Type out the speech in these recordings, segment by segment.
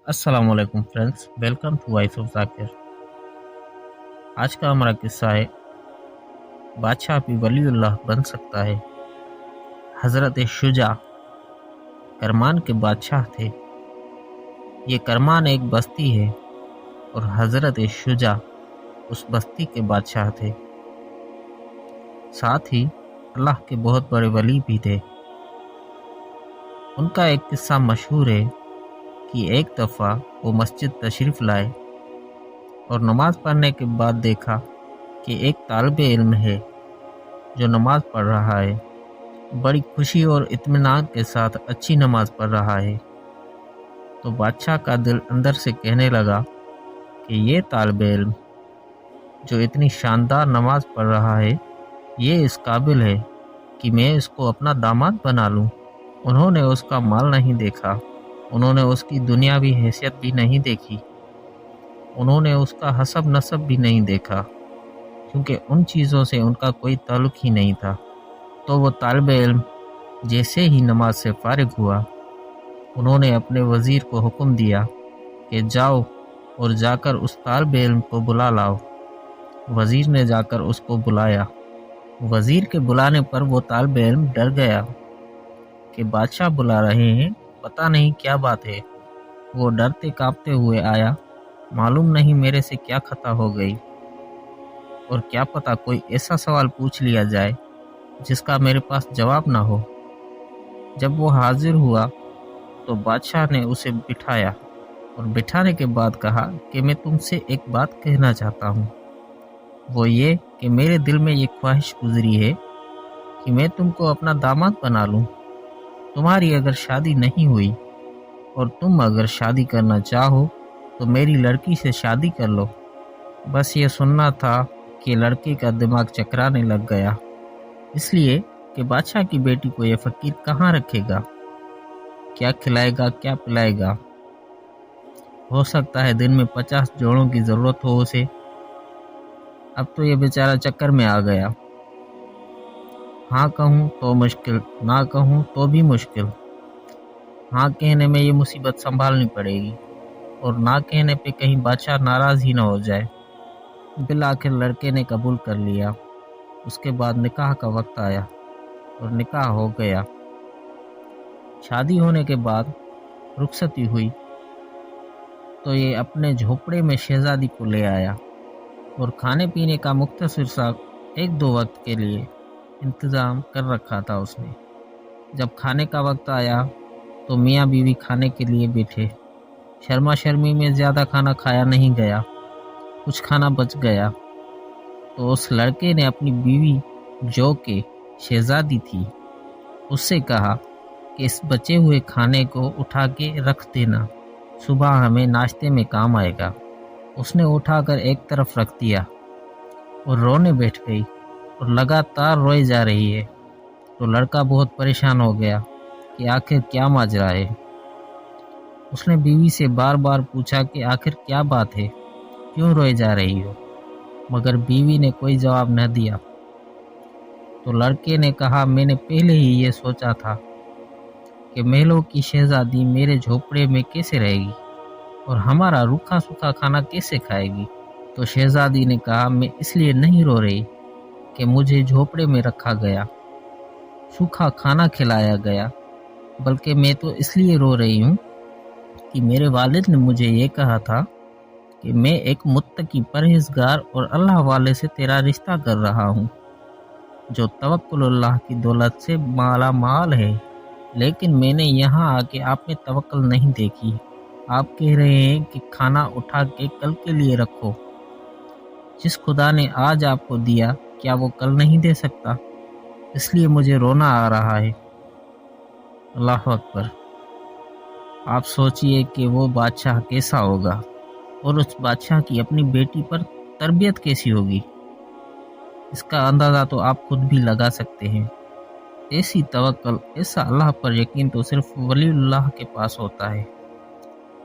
अस्सलाम वालेकुम friends, welcome to voice of Zakir. आज का हमारा किस्सा है बादशाह भी वलीउल्लाह बन सकता है। हज़रत शुजा करमान के बादशाह थे। ये करमान एक बस्ती है और हज़रत शुजा उस बस्ती के बादशाह थे। साथ ही अल्लाह के बहुत बड़े वली भी थे। उनका एक किस्सा मशहूर है कि एक दफ़ा वो मस्जिद तशरीफ़ लाए और नमाज़ पढ़ने के बाद देखा कि एक तालिब इल्म है जो नमाज़ पढ़ रहा है। बड़ी खुशी और इत्मीनान के साथ अच्छी नमाज़ पढ़ रहा है। तो बादशाह का दिल अंदर से कहने लगा कि ये तालिब इल्म जो इतनी शानदार नमाज़ पढ़ रहा है, ये इस काबिल है कि मैं इसको अपना दामाद बना लूँ। उन्होंने उसका माल नहीं देखा, उन्होंने उसकी दुनियावी हैसियत भी नहीं देखी, उन्होंने उसका हसब नसब भी नहीं देखा, क्योंकि उन चीज़ों से उनका कोई ताल्लुक़ ही नहीं था। तो वो तालिब इल्म जैसे ही नमाज से फारिग हुआ, उन्होंने अपने वज़ीर को हुक्म दिया कि जाओ और जाकर उस तालिब इल्म को बुला लाओ। वज़ीर ने जाकर उसको बुलाया। वज़ीर के बुलाने पर वो तालिब इल्म डर गया कि बादशाह बुला रहे हैं, पता नहीं क्या बात है। वो डरते कांपते हुए आया। मालूम नहीं मेरे से क्या खता हो गई, और क्या पता कोई ऐसा सवाल पूछ लिया जाए जिसका मेरे पास जवाब ना हो। जब वो हाजिर हुआ तो बादशाह ने उसे बिठाया और बिठाने के बाद कहा कि मैं तुमसे एक बात कहना चाहता हूँ। वो ये कि मेरे दिल में ये ख्वाहिश गुजरी है कि मैं तुमको अपना दामाद बना लूँ। तुम्हारी अगर शादी नहीं हुई और तुम अगर शादी करना चाहो तो मेरी लड़की से शादी कर लो। बस ये सुनना था कि लड़के का दिमाग चकराने लग गया, इसलिए कि बादशाह की बेटी को ये फ़कीर कहाँ रखेगा, क्या खिलाएगा, क्या पिलाएगा। हो सकता है दिन में 50 जोड़ों की ज़रूरत हो उसे। अब तो ये बेचारा चक्कर में आ गया। हाँ कहूँ तो मुश्किल, ना कहूँ तो भी मुश्किल। हाँ कहने में ये मुसीबत संभालनी पड़ेगी, और ना कहने पे कहीं बादशाह नाराज़ ही ना हो जाए। बिल आखिर लड़के ने कबूल कर लिया। उसके बाद निकाह का वक्त आया और निकाह हो गया। शादी होने के बाद रुखसती हुई तो ये अपने झोपड़े में शहजादी को ले आया और खाने पीने का मुख्तसर सा 1-2 वक्त के लिए इंतज़ाम कर रखा था उसने। जब खाने का वक्त आया तो मियाँ बीवी खाने के लिए बैठे। शर्मा शर्मी में ज़्यादा खाना खाया नहीं गया, कुछ खाना बच गया। तो उस लड़के ने अपनी बीवी जो कि शहजादी थी, उससे कहा कि इस बचे हुए खाने को उठा के रख देना, सुबह हमें नाश्ते में काम आएगा। उसने उठाकर एक तरफ रख दिया और रोने बैठ गई और लगातार रोई जा रही है। तो लड़का बहुत परेशान हो गया कि आखिर क्या माजरा है। उसने बीवी से बार बार पूछा कि आखिर क्या बात है, क्यों रोए जा रही हो, मगर बीवी ने कोई जवाब न दिया। तो लड़के ने कहा, मैंने पहले ही ये सोचा था कि महलों की शहजादी मेरे झोपड़े में कैसे रहेगी और हमारा रूखा सूखा खाना कैसे खाएगी। तो शहजादी ने कहा, मैं इसलिए नहीं रो रही कि मुझे झोपड़े में रखा गया, सूखा खाना खिलाया गया, बल्कि मैं तो इसलिए रो रही हूँ कि मेरे वालिद ने मुझे ये कहा था कि मैं एक मुत्तकी परहेज़गार और अल्लाह वाले से तेरा रिश्ता कर रहा हूँ, जो तवक्कुलुल्लाह की दौलत से माला माल है। लेकिन मैंने यहाँ आके आप में तवक्कुल नहीं देखी। आप कह रहे हैं कि खाना उठा के कल के लिए रखो। जिस खुदा ने आज आपको दिया, क्या वो कल नहीं दे सकता? इसलिए मुझे रोना आ रहा है। अल्लाह अकबर। आप सोचिए कि वो बादशाह कैसा होगा, और उस बादशाह की अपनी बेटी पर तरबियत कैसी होगी। इसका अंदाज़ा तो आप खुद भी लगा सकते हैं। ऐसी तवक्कुल, ऐसा अल्लाह पर यकीन तो सिर्फ वलीउल्लाह के पास होता है।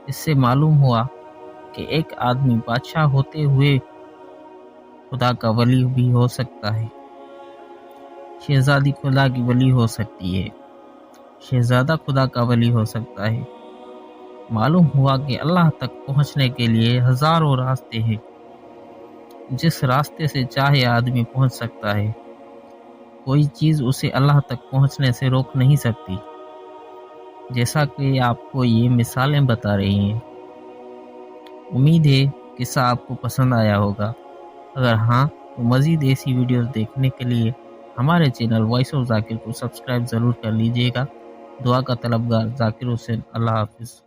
इससे मालूम हुआ कि एक आदमी बादशाह होते हुए खुदा का वली भी हो सकता है। शहजादी खुदा की वली हो सकती है, शहजादा खुदा का वली हो सकता है। معلوم ہوا کہ اللہ تک پہنچنے کے لیے ہزاروں راستے ہیں، جس راستے سے چاہے آدمی پہنچ سکتا ہے، کوئی چیز اسے اللہ تک پہنچنے سے روک نہیں سکتی، جیسا کہ آپ کو یہ مثالیں بتا رہی ہیں۔ امید ہے قصہ آپ کو پسند آیا ہوگا۔ اگر ہاں تو مزید ایسی ویڈیوز دیکھنے کے لیے ہمارے چینل وائس آف ذاکر کو سبسکرائب ضرور کر لیجیے گا۔ دعا کا طلبگار ذاکر حسین۔ اللہ حافظ۔